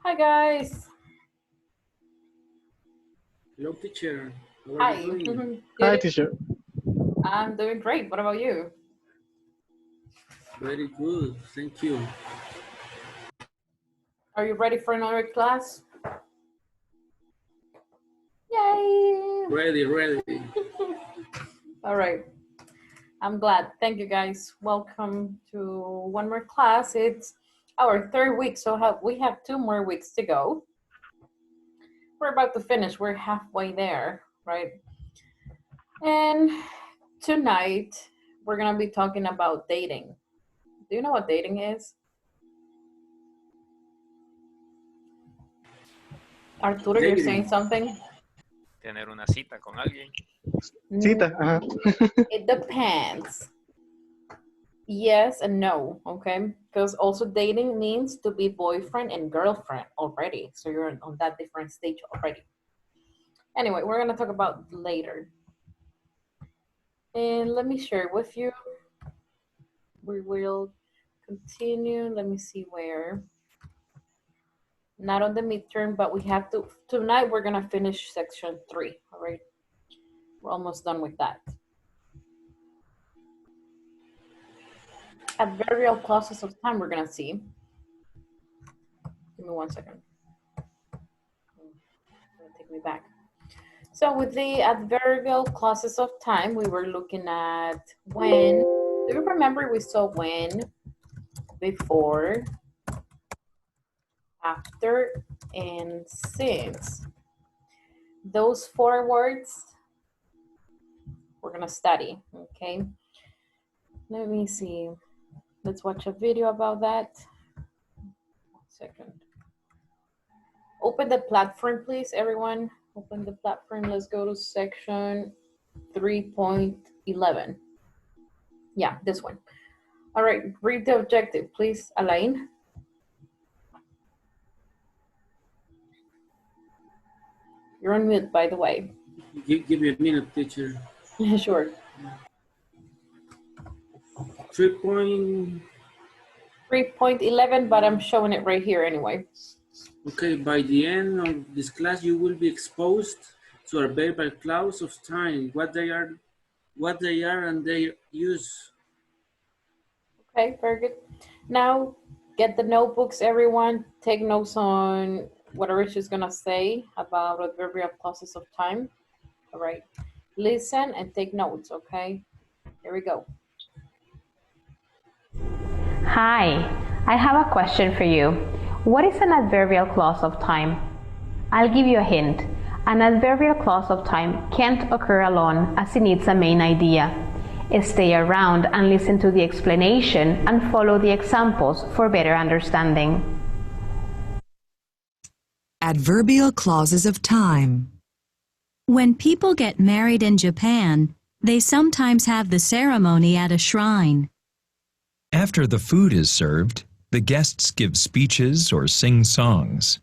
Hi guys. Hello, teacher. How are Hi. you doing? Hi, Good. teacher. I'm doing great. What about you? Very good, thank you. Are you ready for another class? Yay! Ready. All right. I'm glad. Thank you guys. Welcome to one more class. It's our third week, so we have 2 more weeks to go. We're about to finish. We're halfway there, right? And tonight we're gonna be talking about dating. Do you know what dating is? Arturo, you're saying something? Tener una cita con alguien. Cita, ajá. It depends. Yes and no, okay? Because also dating means to be boyfriend and girlfriend already. So you're on that different stage already. Anyway, we're gonna talk about later. And let me share with you. We will continue. Let me see where. Not on the midterm, but we have to, tonight we're gonna finish section 3, all right? We're almost done with that. Adverbial clauses of time we're gonna see. Give me 1 second. Take me back. So with the adverbial clauses of time, we were looking at when. Do you remember we saw when, before, after, and since? Those 4 words we're gonna study, okay? Let me see. Let's watch a video about that. 1 second. Open the platform, please, everyone. Open the platform. Let's go to section 3.11. Yeah, this one. All right, read the objective, please, Alain. You're on mute, by the way. Give me a minute, teacher. Sure. 3.11, but I'm showing it right here anyway. Okay, by the end of this class, you will be exposed to a verbal clause of time, what they are and their use. Okay, very good. Now, get the notebooks, everyone. Take notes on whatever she's gonna say about adverbial clauses of time. All right, listen and take notes, okay? Here we go. Hi, I have a question for you. What is an adverbial clause of time? I'll give you a hint. An adverbial clause of time can't occur alone as it needs a main idea. Stay around and listen to the explanation and follow the examples for better understanding. Adverbial clauses of time. When people get married in Japan, they sometimes have the ceremony at a shrine. After the food is served, the guests give speeches or sing songs.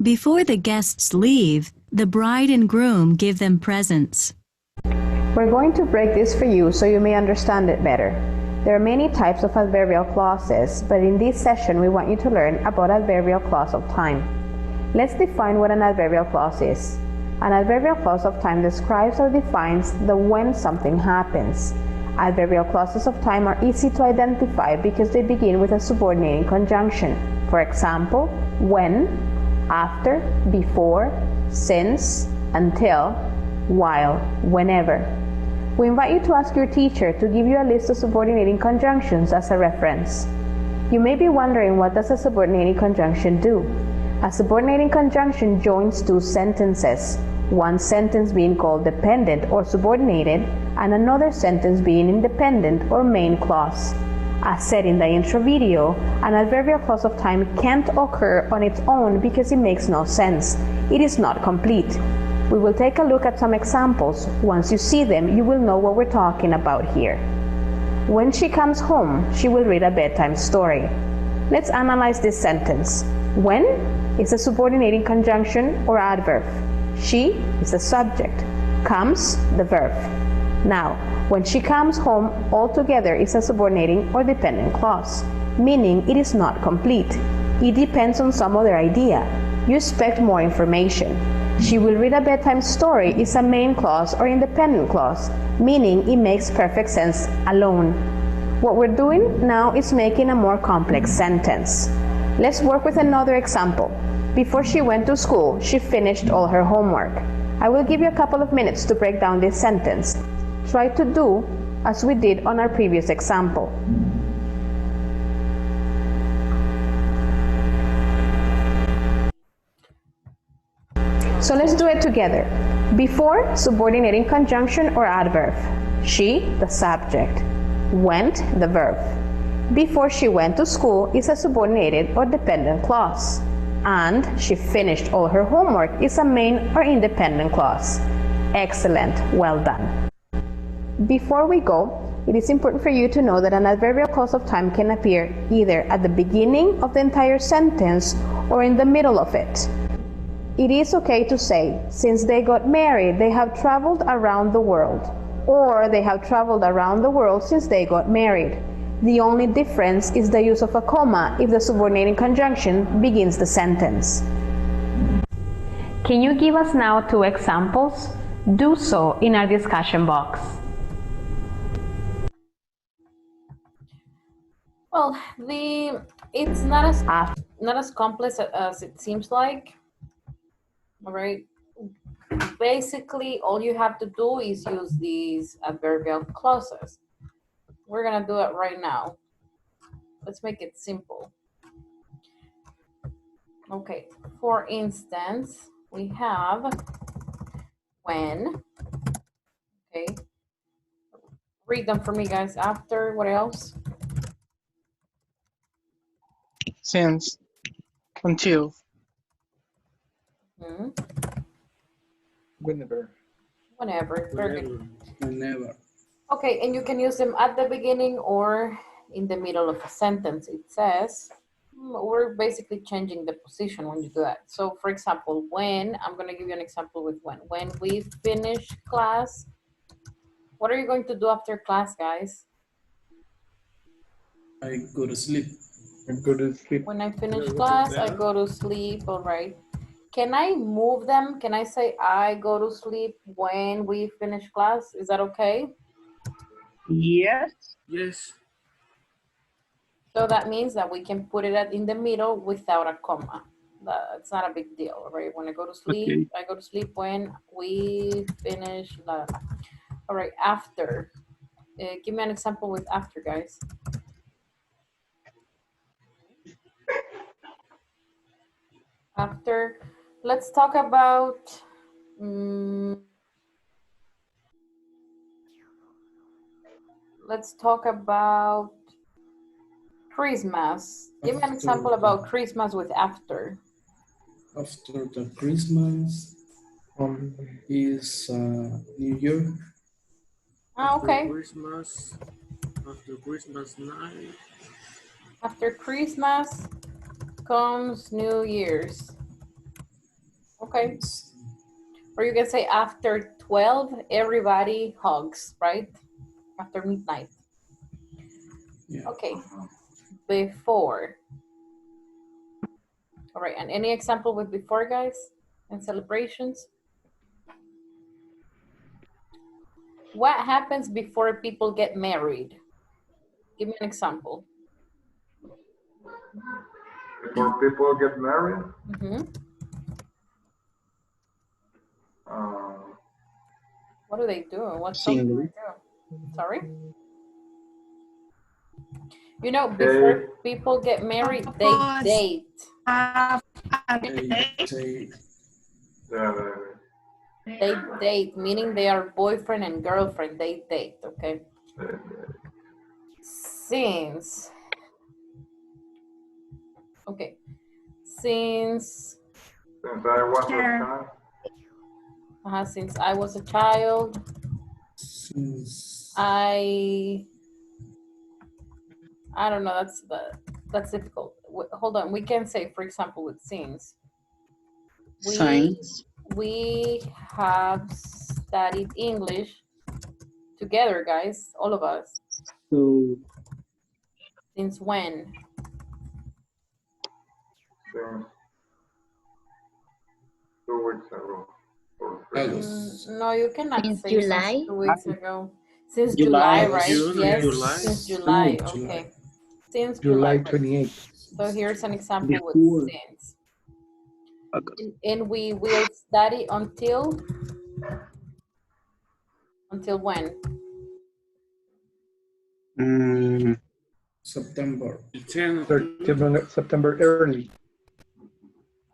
Before the guests leave, the bride and groom give them presents. We're going to break this for you so you may understand it better. There are many types of adverbial clauses, but in this session we want you to learn about adverbial clause of time. Let's define what an adverbial clause is. An adverbial clause of time describes or defines the when something happens. Adverbial clauses of time are easy to identify because they begin with a subordinating conjunction. For example, when, after, before, since, until, while, whenever. We invite you to ask your teacher to give you a list of subordinating conjunctions as a reference. You may be wondering, what does a subordinating conjunction do? A subordinating conjunction joins 2 sentences, one sentence being called dependent or subordinated, and another sentence being independent or main clause. As said in the intro video, an adverbial clause of time can't occur on its own because it makes no sense. It is not complete. We will take a look at some examples. Once you see them, you will know what we're talking about here. When she comes home, she will read a bedtime story. Let's analyze this sentence. When is a subordinating conjunction or adverb. She is the subject. Comes, the verb. Now, when she comes home, altogether is a subordinating or dependent clause, meaning it is not complete. It depends on some other idea. You expect more information. She will read a bedtime story is a main clause or independent clause, meaning it makes perfect sense alone. What we're doing now is making a more complex sentence. Let's work with another example. Before she went to school, she finished all her homework. I will give you a couple of minutes to break down this sentence. Try to do as we did on our previous example. So let's do it together. Before, subordinating conjunction or adverb. She, the subject. Went, the verb. Before she went to school is a subordinated or dependent clause. And she finished all her homework is a main or independent clause. Excellent, well done. Before we go, it is important for you to know that an adverbial clause of time can appear either at the beginning of the entire sentence or in the middle of it. It is okay to say, since they got married, they have traveled around the world, or they have traveled around the world since they got married. The only difference is the use of a comma if the subordinating conjunction begins the sentence. Can you give us now 2 examples? Do so in our discussion box. Well, it's not as complex as it seems like. All right. Basically, all you have to do is use these adverbial clauses. We're gonna do it right now. Let's make it simple. Okay, for instance, we have when. Okay, read them for me, guys. After, what else? Since, until, Hmm. whenever. Whenever. Very good. Whenever. Okay, and you can use them at the beginning or in the middle of a sentence. It says, we're basically changing the position when you do that. So for example, when, I'm gonna give you an example with when we finish class, what are you going to do after class, guys? I go to sleep. I go to sleep. When I finish class, I go to sleep, all right. Can I move them? Can I say I go to sleep when we finish class? Is that okay? Yes. Yes. So that means that we can put it in the middle without a comma. That's not a big deal, right? When I go to sleep, Okay. I go to sleep when we finish. All right, after. Give me an example with after, guys. After, let's talk about, Christmas. Give me an example about Christmas with after. After the Christmas is New Year. Okay. After Christmas night. After Christmas comes New Year's. Okay. Or you can say after 12, everybody hugs, right? After midnight. Yeah. Okay. Before. All right, and any example with before, guys, and celebrations? What happens before people get married? Give me an example. Before people get married? Mm-hmm. Uh, What do they do? What do they do? Sorry? You know, before people get married, they date. They date, meaning they are boyfriend and girlfriend. They date, okay? Since. Okay. Since I was a child. Since I was a child. I don't know, that's difficult. Hold on, we can say, for example, with since. We have studied English together, guys, all of us. So, Since when? since 2 weeks ago. Or 3. No, you cannot Since say July? since 2 weeks ago. Since July. July, right? June or Yes, July? since July. Okay. Since July, right. 28th. So here's an example with Before. since. And we will study until when? September. 10 September early.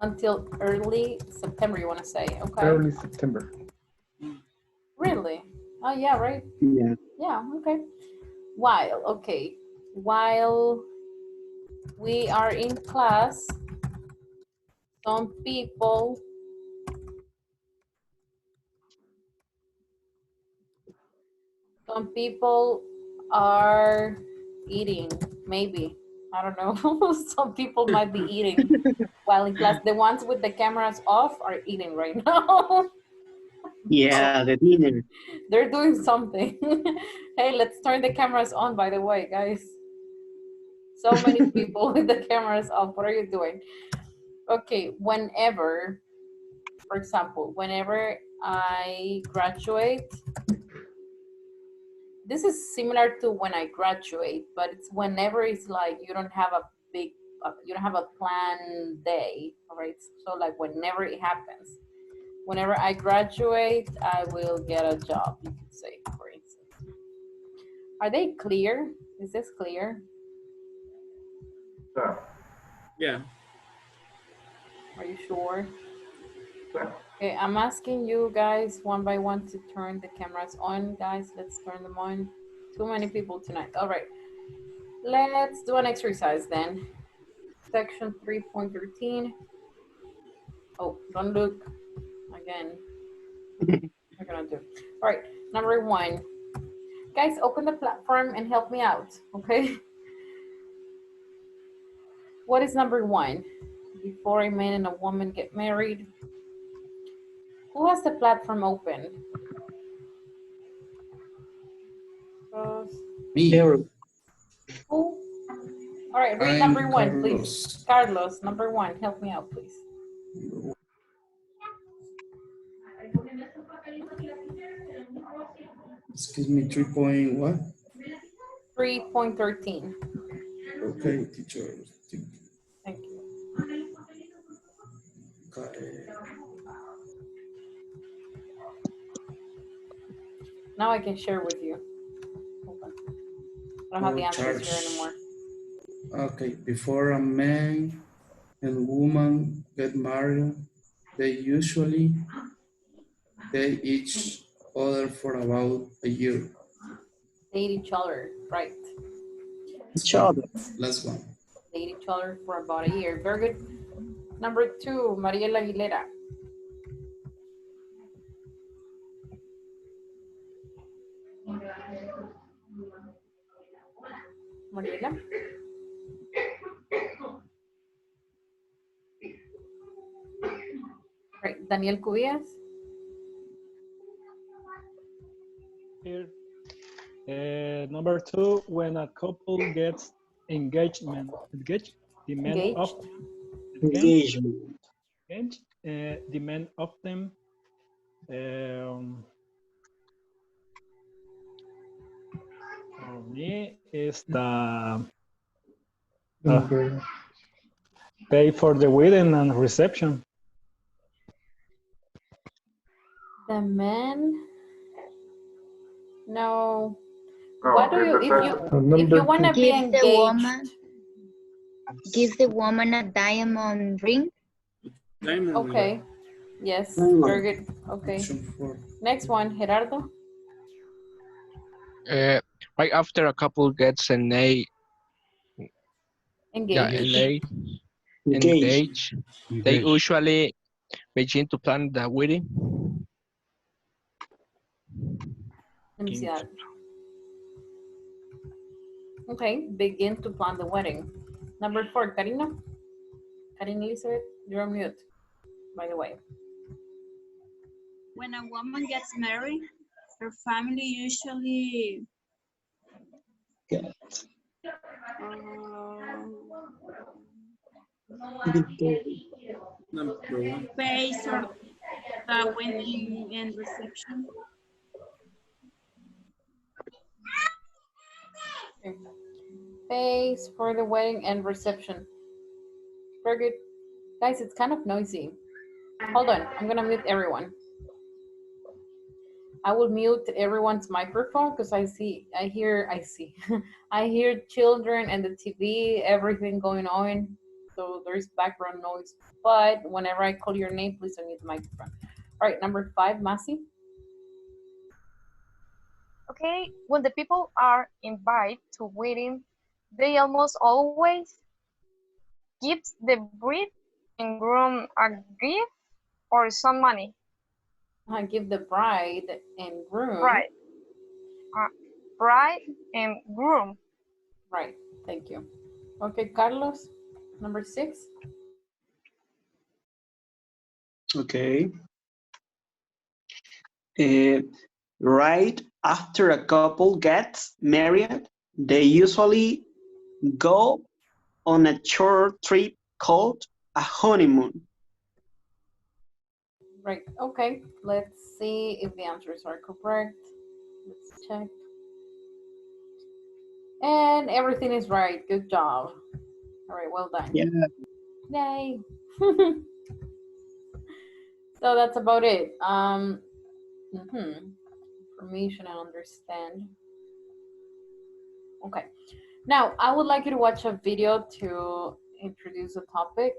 Until early September, you want to say? Okay. Early September. Really? Oh, yeah, right? Yeah. Yeah, okay. While, okay. While we are in class, some people are eating, maybe. I don't know. Some people might be eating while in class. The ones with the cameras off are eating right now. Yeah, the dinner. They're doing something. Hey, let's turn the cameras on, by the way, guys. So many people with the cameras off. What are you doing? Okay, whenever, for example, whenever I graduate, this is similar to when I graduate, but it's whenever it's like you don't have a big, you don't have a planned day, all right? So like whenever it happens. Whenever I graduate, I will get a job, you could say, for instance. Are they clear? Is this clear? Yeah. Yeah. Are you sure? Yeah. Okay, I'm asking you guys one by one to turn the cameras on, guys. Let's turn them on. Too many people tonight. All right. Let's do an exercise then. Section 3.13. Oh, don't look again. We're gonna do. All right, number 1. Guys, open the platform and help me out, okay? What is number 1? Before a man and a woman get married. Who has the platform open? Me. Who? All right, read I'm number 1, Carlos. please. Carlos, number 1, help me out, please. Excuse me, 3 point what? 3.13. Okay, teacher. Thank you. Okay. Now I can share with you. Hold on. I don't have the No answers charge. here anymore. Okay, before a man and woman get married, they usually date each other for about a year. Date each other, right. Each other. Last one. Date each other for about a year. Very good. Number 2, Mariela Aguilera. Mariela. Right, Daniel Cubillas. Here. Number 2, when a couple gets engagement, the men often the men often for me is the pay for the wedding and reception. The men. No. No, What do you if you want to be engaged? Gives the woman a diamond ring. Diamond okay. ring. Yes, very good. Okay. Next one, Gerardo. Right after a couple gets engaged, they usually begin to plan the wedding. Let me see that. Okay, begin to plan the wedding. Number 4, Karina. Karina Elizabeth, you're on mute, by the way. When a woman gets married, her family usually Number one. Pays for the wedding and reception. Pays for the wedding and reception. Very good. Guys, it's kind of noisy. Hold on, I'm gonna mute everyone. I will mute everyone's microphone because I hear I hear children and the TV, everything going on. So there's background noise. But whenever I call your name, please unmute the microphone. All right, number 5, Masi. Okay, when the people are invited to wedding, they almost always give the bride and groom a gift or some money. I give the bride and groom. Bride and groom. Right, thank you. Okay, Carlos, number 6. Okay. Right after a couple gets married, they usually go on a short trip called a honeymoon. Right, okay. Let's see if the answers are correct. Let's check. And everything is right. Good job. All right, well done. Yeah. Yay. So that's about it. Information and understand. Okay. Now, I would like you to watch a video to introduce the topic.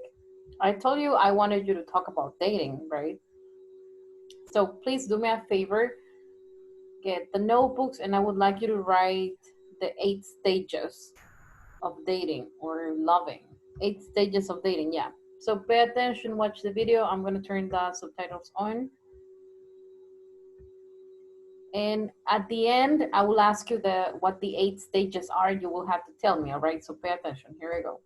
I told you I wanted you to talk about dating, right? So please do me a favor. Get the notebooks and I would like you to write the 8 stages of dating or loving. 8 stages of dating, yeah. So pay attention, watch the video. I'm gonna turn the subtitles on. And at the end, I will ask you what the 8 stages are. You will have to tell me, all right? So pay attention, here we go.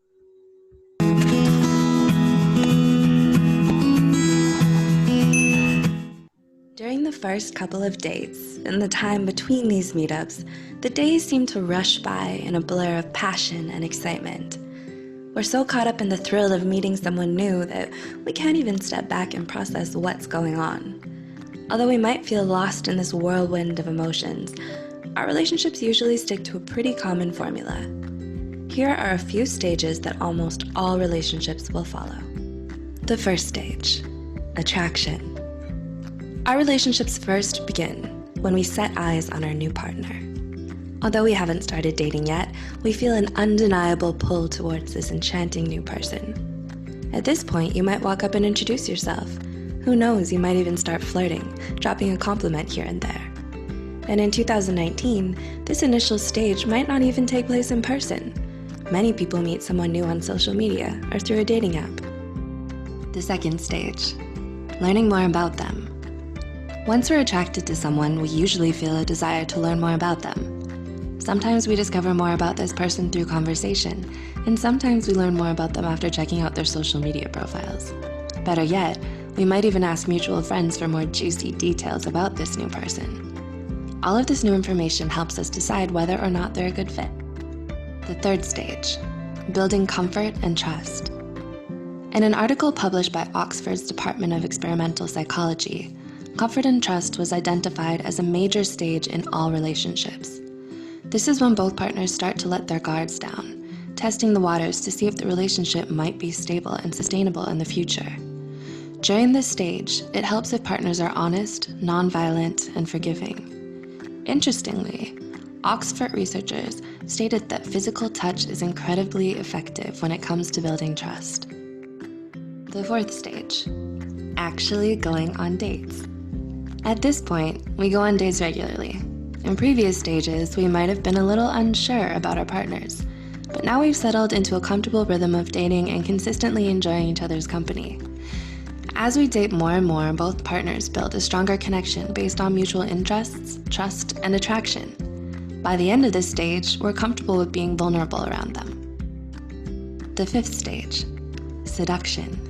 During the first couple of dates, and the time between these meetups, the days seem to rush by in a blur of passion and excitement. We're so caught up in the thrill of meeting someone new that we can't even step back and process what's going on. Although we might feel lost in this whirlwind of emotions, our relationships usually stick to a pretty common formula. Here are a few stages that almost all relationships will follow. The first stage, attraction. Our relationships first begin when we set eyes on our new partner. Although we haven't started dating yet, we feel an undeniable pull towards this enchanting new person. At this point, you might walk up and introduce yourself. Who knows, you might even start flirting, dropping a compliment here and there. And in 2019, this initial stage might not even take place in person. Many people meet someone new on social media or through a dating app. The second stage, learning more about them. Once we're attracted to someone, we usually feel a desire to learn more about them. Sometimes we discover more about this person through conversation, and sometimes we learn more about them after checking out their social media profiles. Better yet, we might even ask mutual friends for more juicy details about this new person. All of this new information helps us decide whether or not they're a good fit. The third stage, building comfort and trust. In an article published by Oxford's Department of Experimental Psychology, comfort and trust was identified as a major stage in all relationships. This is when both partners start to let their guards down, testing the waters to see if the relationship might be stable and sustainable in the future. During this stage, it helps if partners are honest, nonviolent, and forgiving. Interestingly, Oxford researchers stated that physical touch is incredibly effective when it comes to building trust. The fourth stage, actually going on dates. At this point, we go on dates regularly. In previous stages, we might have been a little unsure about our partners, but now we've settled into a comfortable rhythm of dating and consistently enjoying each other's company. As we date more and more, both partners build a stronger connection based on mutual interests, trust, and attraction. By the end of this stage, we're comfortable with being vulnerable around them. The fifth stage, seduction.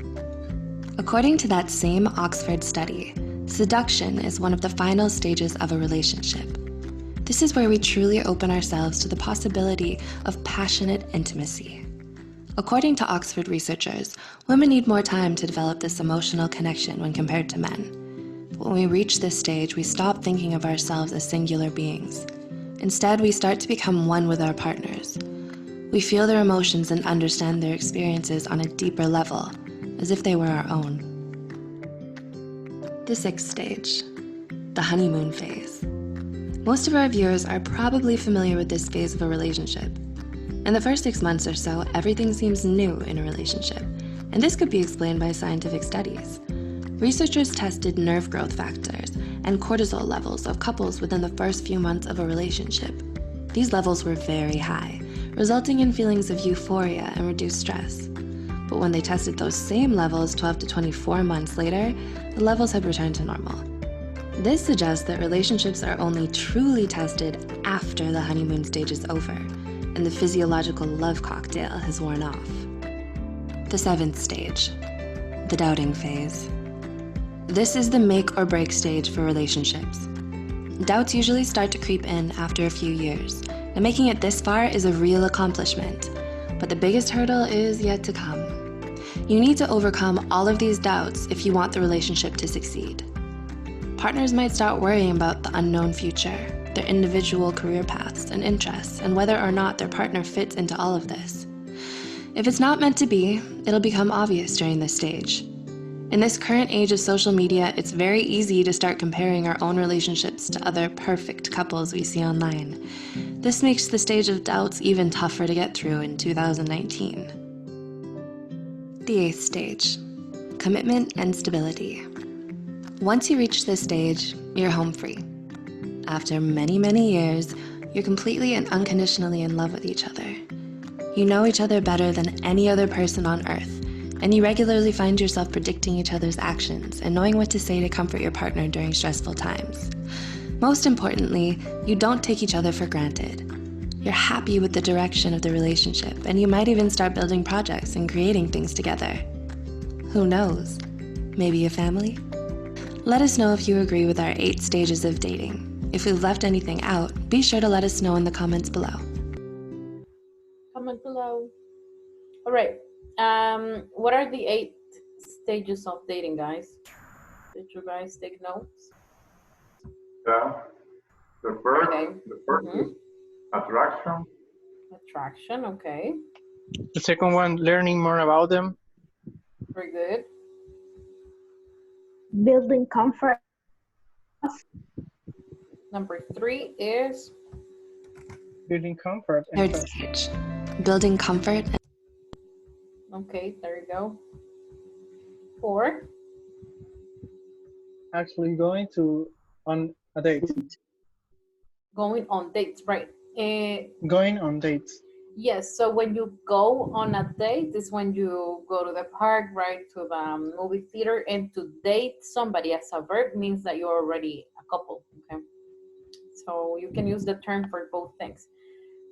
According to that same Oxford study, seduction is one of the final stages of a relationship. This is where we truly open ourselves to the possibility of passionate intimacy. According to Oxford researchers, women need more time to develop this emotional connection when compared to men. When we reach this stage, we stop thinking of ourselves as singular beings. Instead, we start to become one with our partners. We feel their emotions and understand their experiences on a deeper level, as if they were our own. The sixth stage, the honeymoon phase. Most of our viewers are probably familiar with this phase of a relationship. In the first 6 months or so, everything seems new in a relationship, and this could be explained by scientific studies. Researchers tested nerve growth factors and cortisol levels of couples within the first few months of a relationship. These levels were very high, resulting in feelings of euphoria and reduced stress. But when they tested those same levels 12 to 24 months later, the levels had returned to normal. This suggests that relationships are only truly tested after the honeymoon stage is over and the physiological love cocktail has worn off. The seventh stage, the doubting phase. This is the make or break stage for relationships. Doubts usually start to creep in after a few years, and making it this far is a real accomplishment. But the biggest hurdle is yet to come. You need to overcome all of these doubts if you want the relationship to succeed. Partners might start worrying about the unknown future, their individual career paths and interests, and whether or not their partner fits into all of this. If it's not meant to be, it'll become obvious during this stage. In this current age of social media, it's very easy to start comparing our own relationships to other perfect couples we see online. This makes the stage of doubts even tougher to get through in 2019. The eighth stage, commitment and stability. Once you reach this stage, you're home free. After many, many years, you're completely and unconditionally in love with each other. You know each other better than any other person on earth, and you regularly find yourself predicting each other's actions and knowing what to say to comfort your partner during stressful times. Most importantly, you don't take each other for granted. You're happy with the direction of the relationship, and you might even start building projects and creating things together. Who knows? Maybe a family? Let us know if you agree with our 8 stages of dating. If we've left anything out, be sure to let us know in the comments below. Comment below. All right. What are the 8 stages of dating, guys? Did you guys take notes? Yeah. The first, Okay. is attraction. Attraction, okay. The second one, learning more about them. Very good. Building comfort. Number 3 is Building comfort and Third trust. stage, building comfort. okay, there you go. 4, Actually going on a date. going on dates, right? Going on dates. Yes, so when you go on a date is when you go to the park, right, to the movie theater, and to date somebody as a verb means that you're already a couple, okay? So you can use the term for both things.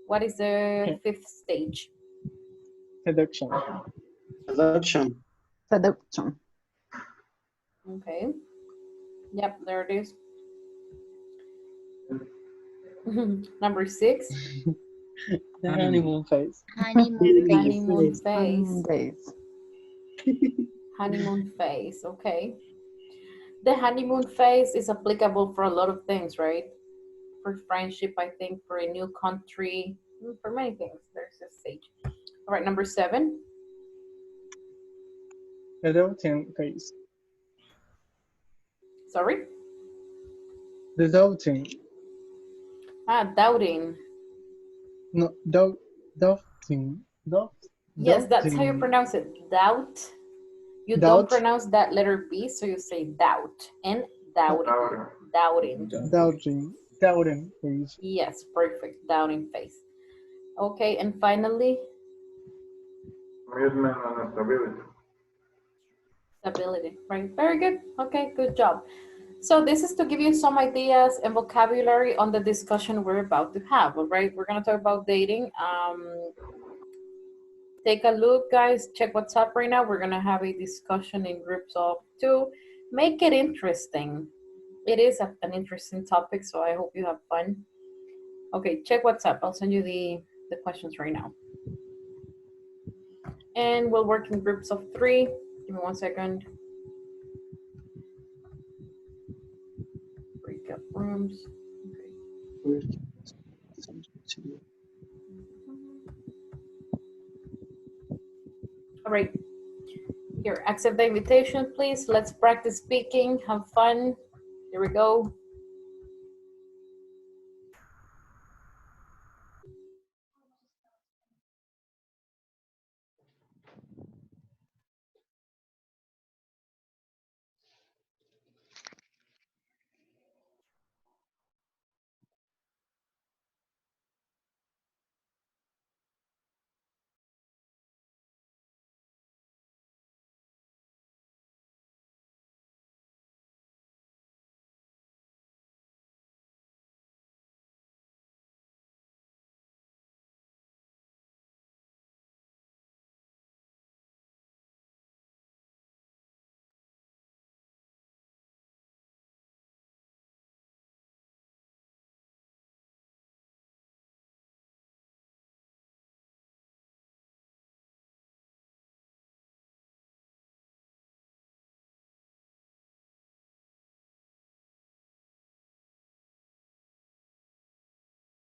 What is the 5th stage? Seduction. Seduction. Seduction. Okay. Yep, there it is. Number 6. The honeymoon phase. Honeymoon phase. Days. Honeymoon phase, okay. The honeymoon phase is applicable for a lot of things, right? For friendship, I think, for a new country, for many things, there's a stage. All right, number 7. The doubting phase. Sorry? The doubting. Doubting. No, doubting. Yes, that's how you pronounce it. Doubt. You don't pronounce that letter B, so you say doubt. And doubting. Doubting. Doubting phase. Yes, perfect. Doubting phase. Okay, and finally? Commitment and stability. Stability, right? Very good. Okay, good job. So this is to give you some ideas and vocabulary on the discussion we're about to have, all right? We're gonna talk about dating. Take a look, guys, check what's up right now. We're gonna have a discussion in groups of 2. Make it interesting. It is an interesting topic, so I hope you have fun. Okay, check what's up. I'll send you the questions right now. and we'll work in groups of 3. Give me 1 second. Break up rooms. Okay. All right. Here, accept the invitation, please. Let's practice speaking. Have fun. Here we go.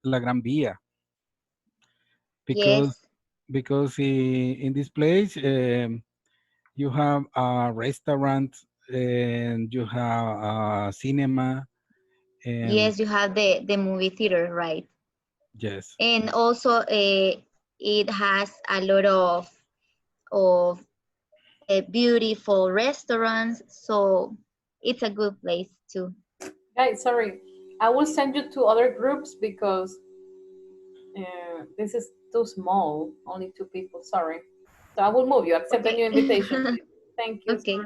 La Gran Vía. Yes. Because in this place you have a restaurant and you have a cinema and Yes, you have the movie theater, right? yes. And also it has a lot of beautiful restaurants, so it's a good place too. Guys, sorry. I will send you to other groups because this is too small. Only 2 people. Sorry. So I will move you. Accept the new invitation, please. Thank you. Okay.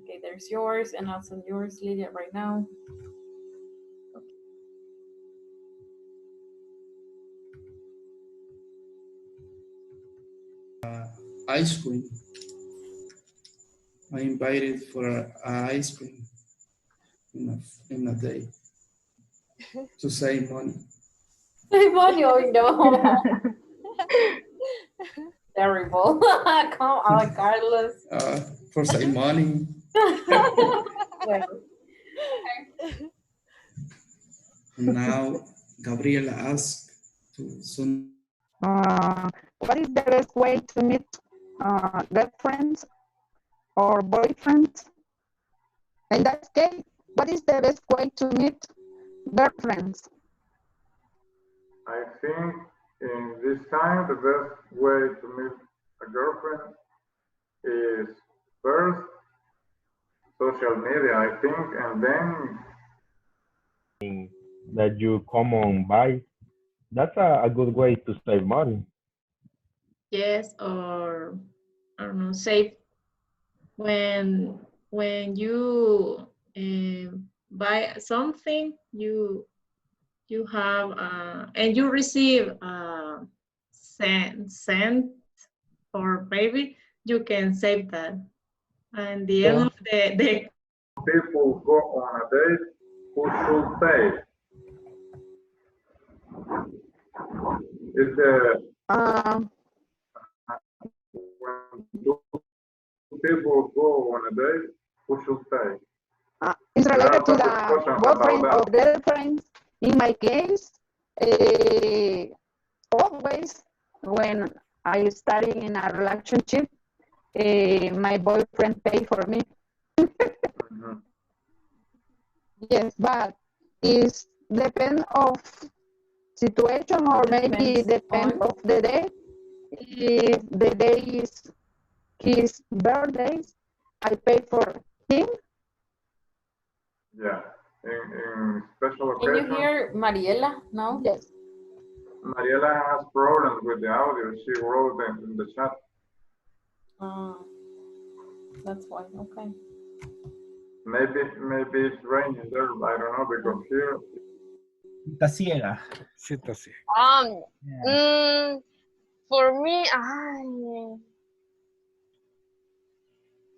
Okay, there's yours, and I'll send yours, Lydia, right now. Ice cream. I invited for ice cream in a day to save money. Save money? Oh no. Terrible. Come on, Carlos. For save money. Well, Now, Gabriela asked to soon. What is the best way to meet girlfriends or boyfriends? In that case, what is the best way to meet girlfriends? I think in this time, the best way to meet a girlfriend is first social media, I think, and then that you come on buy. That's a good way to save money. Yes, or I don't know, save when you buy something, you have and you receive cent or maybe you can save that. And the end of the people go on a date, who should pay? Is the when two people go on a date, who should pay? It's related to the boyfriend or girlfriend. In my case, always when I study in a relationship, my boyfriend pay for me. Yes, but it depends of situation or maybe depend of the day. If the day is his birthday, I pay for him. Yeah, in special can occasions. you hear Mariela now? Yes. Mariela has problems with the audio. She wrote in the chat. That's why. Okay. Maybe it's raining there. I don't know because here. Está ciega. Sí, está ciega. For me,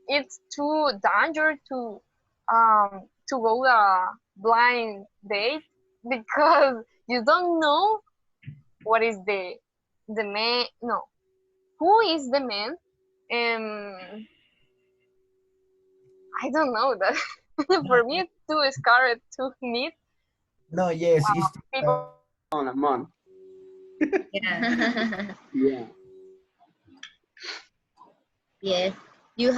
it's too dangerous to go a blind date because you don't know what is the who is the man? Um, I don't know that. For me, it's too scared to meet No, yes, it's people. On a month. Yeah. Yeah. Yes, you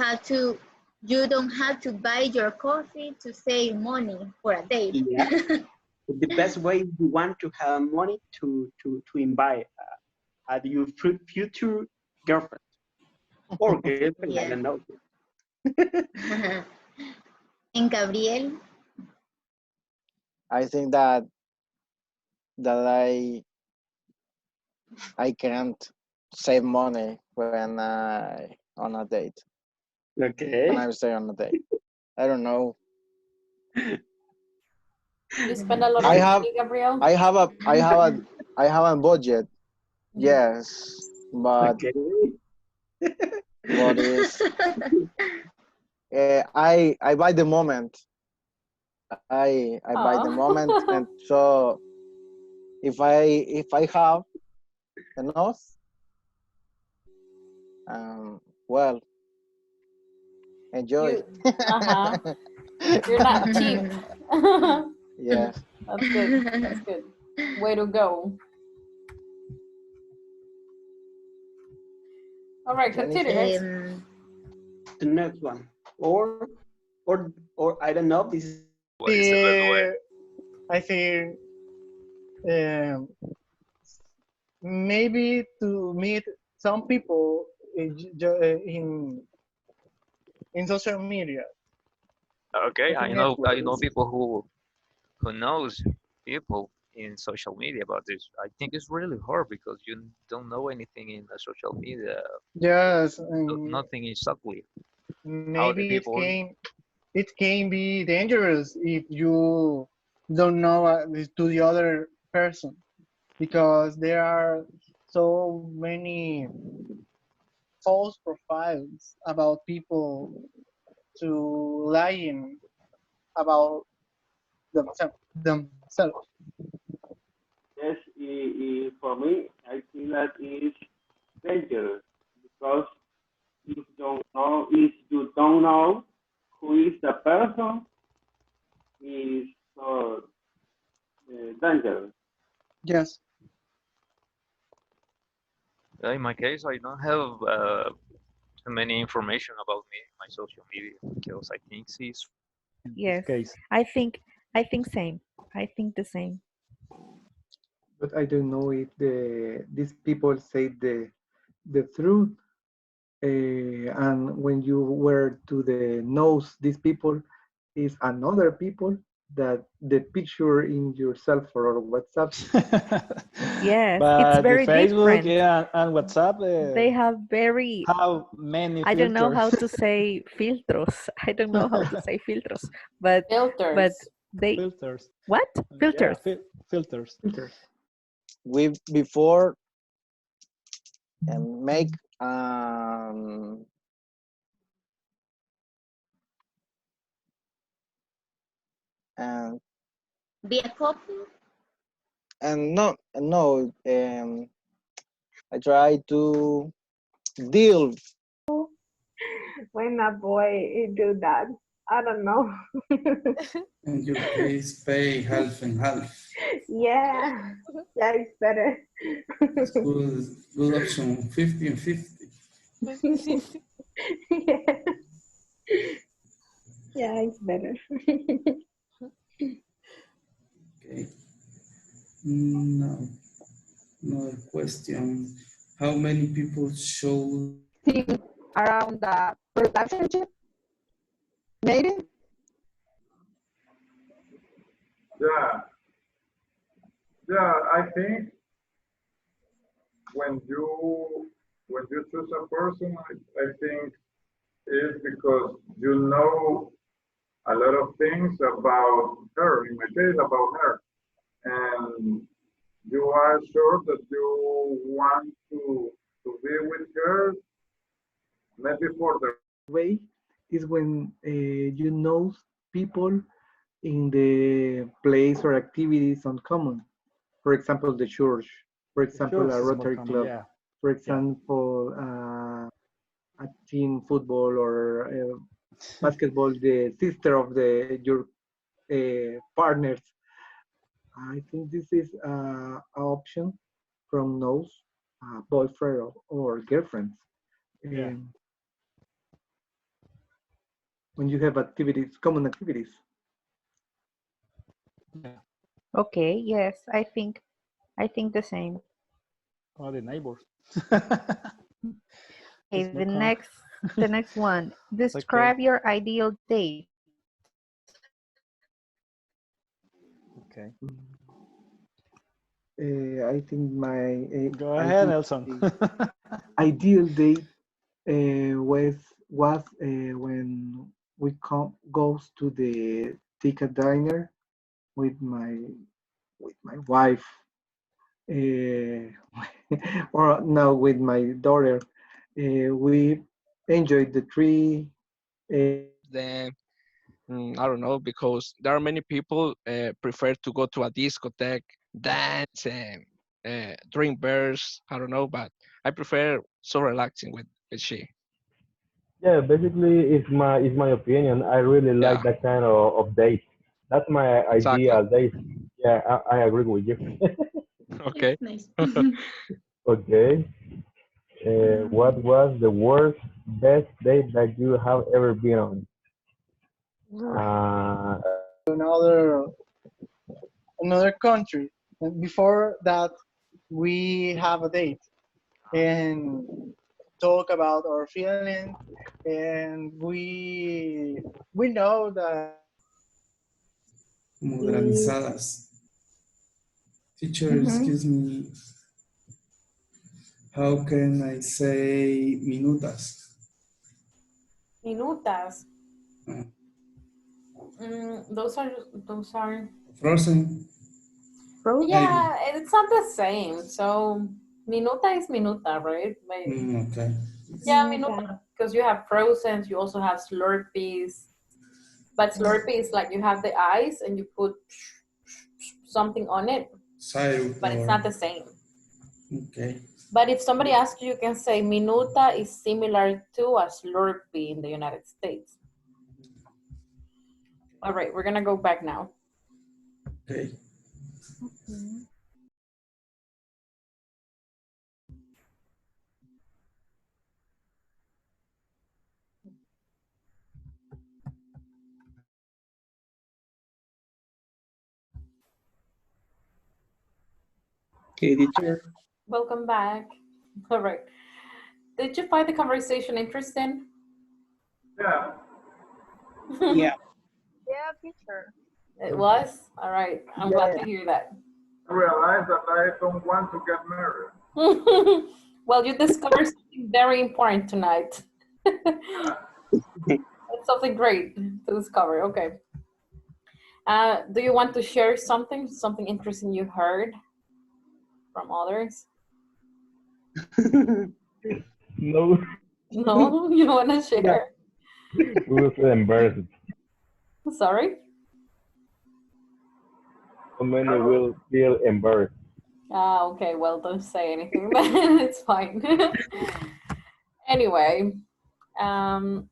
don't have to buy your coffee to save money for a date. Yeah. The best way you want to have money to invite at your future girlfriend or girlfriend, I Yeah. don't know. And Gabriel, I think that I can't save money when I on a date. Okay. When I stay on a date. I don't know. You spend a lot of I have money, Gabriel? I have a budget. Yes. But Okay. what is I buy the moment. I buy the moment, and so if I have enough, well, enjoy. Uh-huh. You're not cheap. Yes. That's good. That's good. Way to go. All right, continue, guys. The next one, or I don't know. This is I think maybe to meet some people in social media. Okay, I know Networks. people who knows people in social media about this. I think it's really hard because you don't know anything in the social media. Yes, Nothing exactly. How the maybe people. it can be dangerous if you don't know to the other person, because there are so many false profiles about people to lying about themselves. yes. For me, I feel that it's dangerous because if you don't know who is the person, is so dangerous. Yes. In my case, I don't have too many information about me, my social media, because I think it's Yes, case. I think same. I think the same. But I don't know if these people say the truth. And when you were to the nose, these people is another people that the picture in your cell phone or WhatsApp. Yes, But it's the very Facebook, different. yeah, and WhatsApp, They have very, how many I don't know how filters? to say filtros. I don't know how to say filtros, but Filters. they Filters. what? Filters. Yeah, filters. We before and make um and be a couple. no I try to deal. When a boy do that, I don't know. In your case, pay half and half. Yeah, yeah, it's better. It's good option, 50 and 50. Yeah. Yeah, it's better. Okay. Now, another question. How many people show Around the relationship, maybe? Yeah, yeah. I think when you choose a person, I think it's because you know a lot of things about her. In my case, about her, and you are sure that you want to be with her, maybe for the Way is when you know people in the place or activities on common. For example, the church. For example, Church a is more Rotary common, Club. yeah. For example, a team football or basketball, the sister of your partners. I think this is an option from those boyfriend or girlfriends. Yeah. When you have activities, common activities. Yeah. Okay, yes, I think the same. Or the neighbors. Okay, It's no con. the next one. Okay. Describe your ideal date. Okay. I think my Go ahead, Nelson. ideal date was when we goes to the take a diner with my wife, or now with my daughter. We enjoyed the tree. Then I don't know, because there are many people prefer to go to a discotheque, dance, and drink beers. I don't know, but I prefer so relaxing with she. Yeah, basically, it's my opinion. I really like Yeah, that kind of date. That's my exactly. ideal date. Yeah, I agree with you. It's Okay. nice. Okay. What was the worst best date that you have ever been on? Uh, Another country. And before that, we have a date and talk about our feelings, and we know that. Modernizadas. Teacher, Mm-hmm. excuse me. How can I say minutas? Minutas. Uh, Those are. Frozen, Frozen. maybe. Yeah, it's not the same. So minuta is minuta, right? Okay. Yeah, minuta. Because you have frozen, you also have Slurpees. But Slurpee is like you have the ice and you put something on it, Syrup but it's or not the same. okay. But if somebody asks you, you can say minuta is similar to a Slurpee in the United States. All right, we're gonna go back now. Okay. Mhm. Okay, teacher. Welcome back. All right. Did you find the conversation interesting? Yeah. Yeah. Yeah, teacher. It was? All right. I'm glad to hear that. I realize that I don't want to get married. Well, you discovered something very important tonight. That's something great to discover. Okay. Do you want to share something interesting you heard from others? no, No, you don't want to yeah, share. we will feel embarrassed. Sorry. So many will feel embarrassed. Okay. Well, don't say anything. Then it's fine. Anyway, um,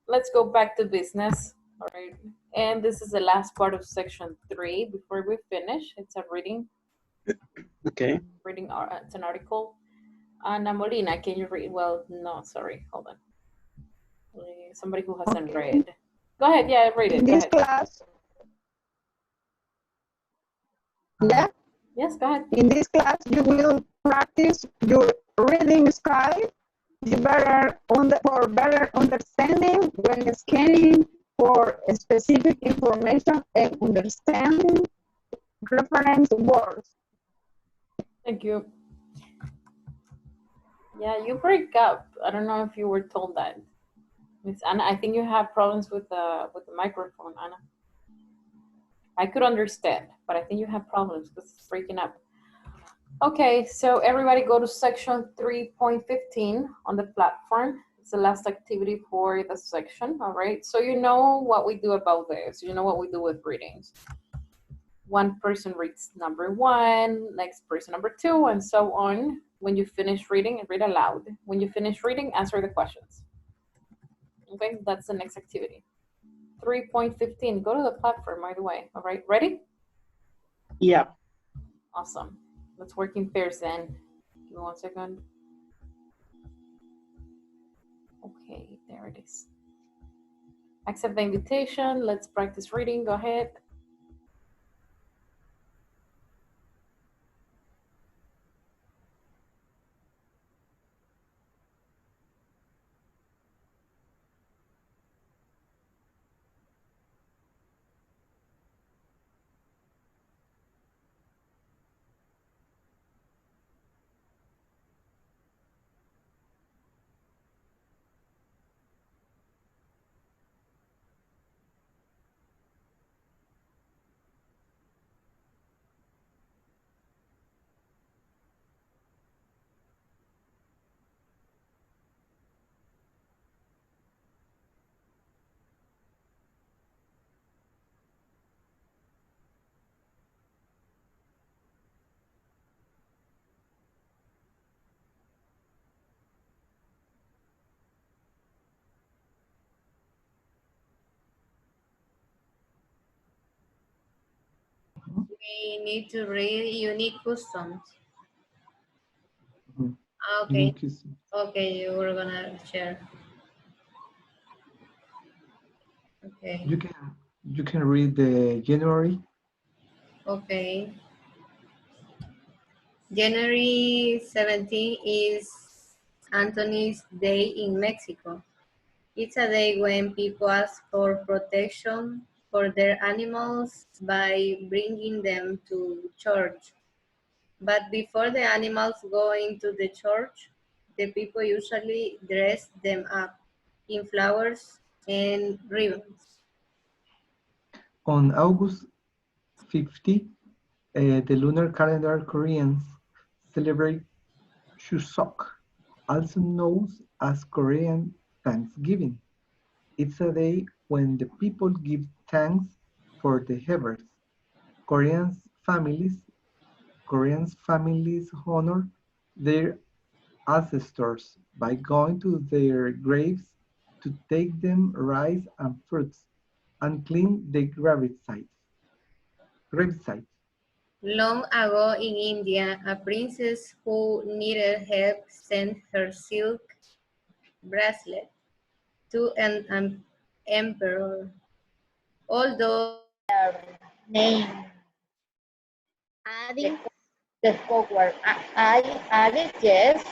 let's go back to business. All right. And this is the last part of section 3 before we finish. It's a reading. Okay. It's an article. Ana Molina, can you read? Well, no, sorry. Hold on. Somebody who hasn't read. Go ahead. Yeah, read it. In Go this ahead. class, yeah, Yes, go ahead. in this class, you will practice your reading style. For better understanding when scanning for specific information and understanding reference words. Thank you. Yeah, you break up. I don't know if you were told that. Miss Anna, I think you have problems with the microphone, Anna. I could understand, but I think you have problems because it's breaking up. Okay, so everybody go to section 3.15 on the platform. It's the last activity for the section, all right? So you know what we do about this. You know what we do with readings. One person reads number 1, next person number 2, and so on. When you finish reading, read aloud. When you finish reading, answer the questions. Okay, that's the next activity. 3.15, go to the platform right away. All right, ready? Yeah. Awesome. Let's work in pairs then. Give me 1 second. Okay, there it is. Accept the invitation. Let's practice reading. Go ahead. We need to read unique customs. Mhm. Okay. Unique customs. Okay, you were gonna share. Okay. You can read the January. Okay. January 17 is Anthony's Day in Mexico. It's a day when people ask for protection for their animals by bringing them to church. But before the animals go into the church, the people usually dress them up in flowers and ribbons. On August 50, the lunar calendar Koreans celebrate Chuseok, also known as Korean Thanksgiving. It's a day when the people give thanks for the harvest. Korean families honor their ancestors by going to their graves to take them rice and fruits and clean the gravesites. Long ago in India, a princess who needed help sent her silk bracelet to an emperor. Although Name. Adding the code word. I added yes.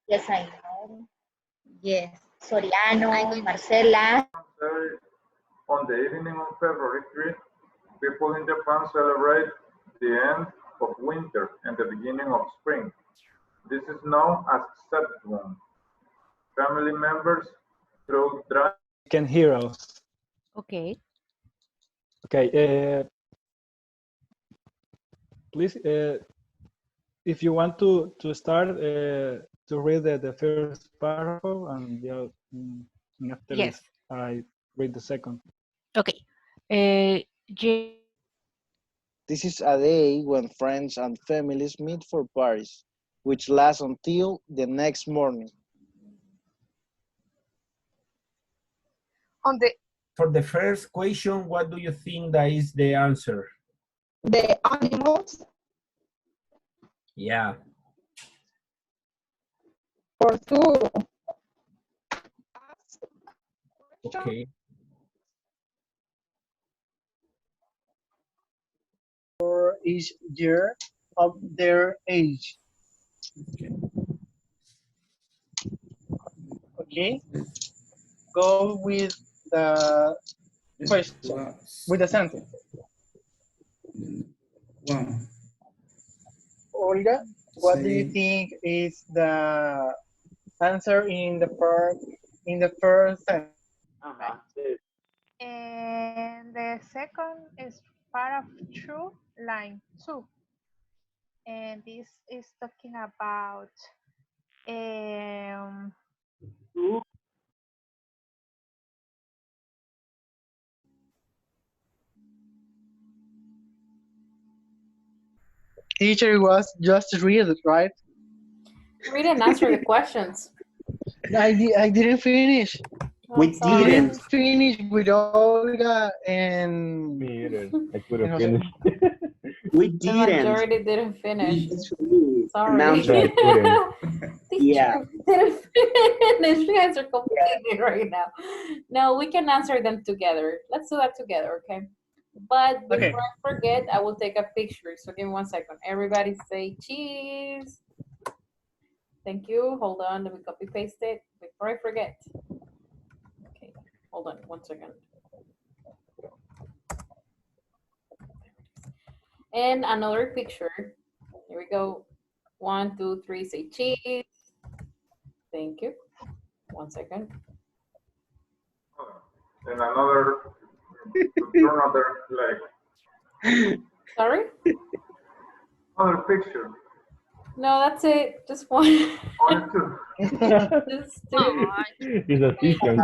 Yes, I know. Yes. Soriano, Marcela. On the evening of February 3, people in Japan celebrate the end of winter and the beginning of spring. This is known as Septwon. Family members throw dry. Can hear us. Okay. Okay. Please, if you want to start to read the first paragraph, and after Yes. this, I read the second. Okay. This is a day when friends and families meet for parties, which last until the next morning. On the For the first question, what do you think that is the answer? The animals. Yeah. For two. Okay. For each year of their age. Okay. Go with the question, with the sentence. One. Olga, what do you think is the answer in the first sentence? And the second is paragraph 2, line 2. And this is talking about Teacher was just read it, right? Read and answer the questions. I didn't finish. We didn't finish with Olga and Me either. I couldn't Jose. finish. We The didn't. majority didn't finish. Actually, Sorry. announced Yeah, I it. couldn't. Yeah. Didn't finish. You guys are complaining right now. No, we can answer them together. Let's do that together, okay? But before Okay. I forget, I will take a picture. So give me 1 second. Everybody say cheese. Thank you. Hold on. Let me copy paste it before I forget. Okay. Hold on 1 second. And another picture. Here we go. 1, 2, 3. Say cheese. Thank you. 1 second. And another, another leg. Sorry? Another picture. No, that's it. Just one. Only two. Just two. It's a season.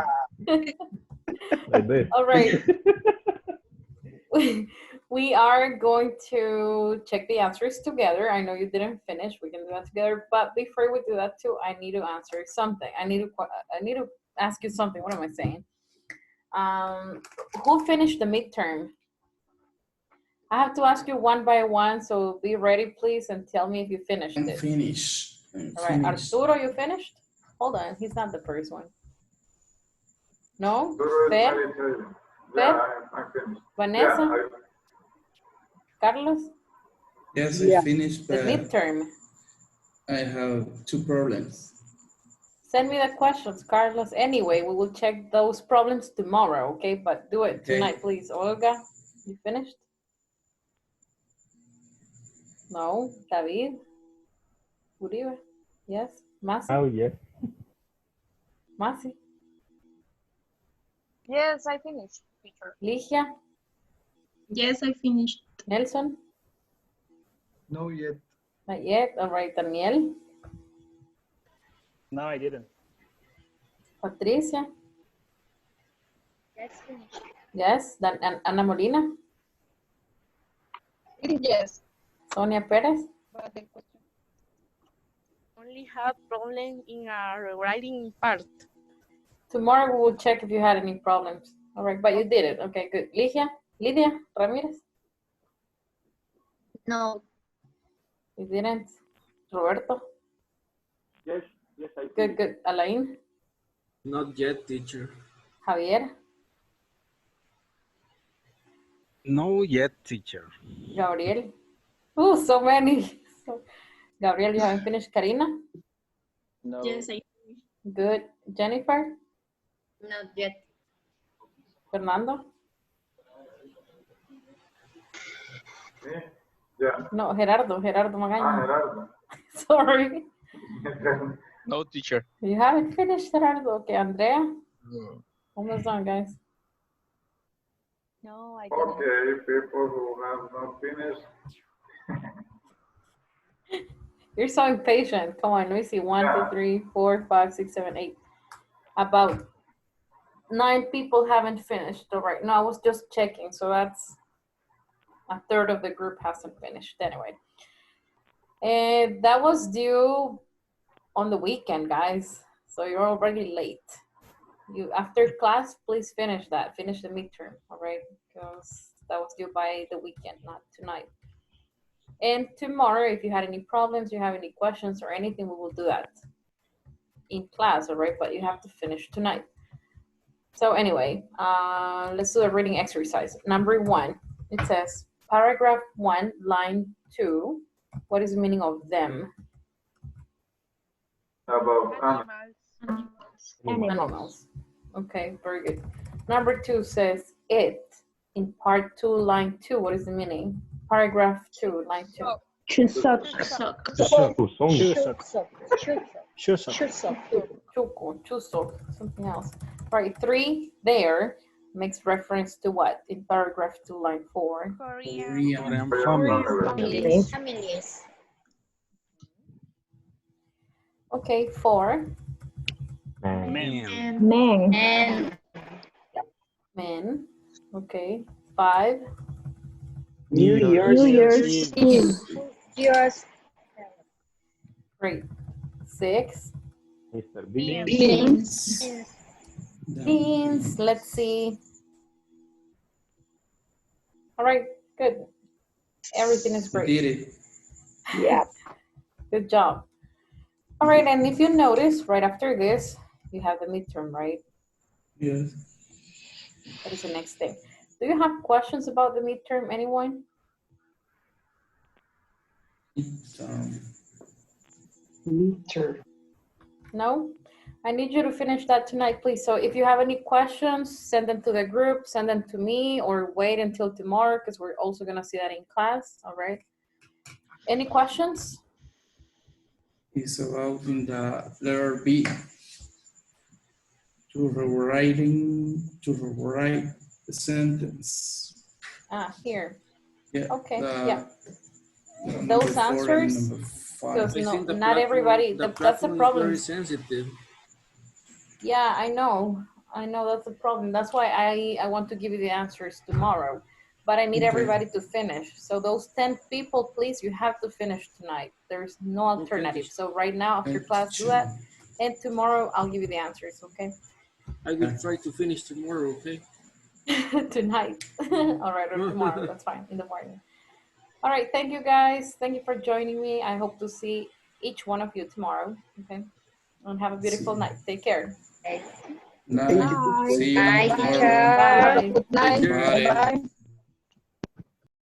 Like this. All right. We are going to check the answers together. I know you didn't finish. We can do that together. But before we do that too, I need to answer something. I need to ask you something. What am I saying? Who finished the midterm? I have to ask you one by one, so be ready, please, and tell me if you finished it. Finish. All right, Arturo, you finished? Hold on, he's not the first one. No? Fer? Yeah, I finished. Vanessa? Yeah, Carlos? Yes, I finished, The but midterm. I have 2 problems. Send me the questions, Carlos. Anyway, we will check those problems tomorrow, okay? But do it tonight, please. Olga, you finished? No. David? Uribe? Yes. Masi? Oh, yes. Masi? Yes, I finished, teacher. Ligia? Yes, I finished. Nelson? No yet. Not yet. All right, Daniel? No, I didn't. Patricia? Yes, finished. Yes. Ana Molina? Yes. Sonia Perez? But the question. Only have problem in a writing part. Tomorrow we will check if you had any problems. All right, but you did it. Okay, good. Lydia Ramirez? No. You didn't. Roberto? Yes, I Good, good. Alain? Not yet, teacher. Javier? No yet, teacher. Gabriel? Oh, so many. Gabriel, you haven't finished. Karina? No. Yes, I finished. Good. Jennifer? Not yet. Fernando? Me? Yeah. No, Gerardo Magaña. Gerardo. Sorry. No, teacher. You haven't finished, Gerardo. Okay, Andrea? No. Almost done, guys. No, I didn't. Okay, people who have not finished. You're so impatient. Come on, let me see. 1, 2, 3, 4, 5, 6, 7, 8. About 9 people haven't finished. All right, no, I was just checking. So that's a third of the group hasn't finished anyway. And that was due on the weekend, guys. So you're already late. You after class, please finish that. Finish the midterm, all right? Because that was due by the weekend, not tonight. And tomorrow, if you had any problems, you have any questions or anything, we will do that in class, all right? But you have to finish tonight. So anyway, let's do a reading exercise. Number 1, it says, paragraph 1, line 2. What is the meaning of them? About Animals. Okay, very good. Number 2 says it. In part 2, line 2, what is the meaning? Paragraph 2, line 2. Shoe sock. Chuso, something else. Right, 3 there makes reference to what? In paragraph 2, line 4. Korean Families. Okay, 4. Men. Men. Okay, 5. New Year's Eve. Great. 6. Mr. Bean. Beans. Beans. Let's see. All right, good. Everything is great. Did it. Yeah. Good job. All right, and if you notice, right after this, you have the midterm, right? Yes. That is the next thing. Do you have questions about the midterm, anyone? Midterm. No? I need you to finish that tonight, please. So if you have any questions, send them to the group, send them to me, or wait until tomorrow because we're also going to see that in class. All right. Any questions? It's about in the letter B. To rewrite the sentence. Here. Yeah. Okay. Yeah. Number Those 4 and answers, number 5. because I think the not platform, everybody, the that's the platform is problem. very sensitive. Yeah, I know that's the problem. That's why I want to give you the answers tomorrow, but I need everybody to finish. So those 10 people, please, you have to finish tonight. There's no alternative. So right now after class, do that, and tomorrow I'll give you the answers, okay? I will try to finish tomorrow, okay? Tonight. All right, or tomorrow, that's fine, in the morning. All right, thank you guys. Thank you for joining me. I hope to see each one of you tomorrow, okay? And have a beautiful night. Take care. Night. See you Night, tomorrow. teacher. Bye. Good night. Bye. Bye-bye.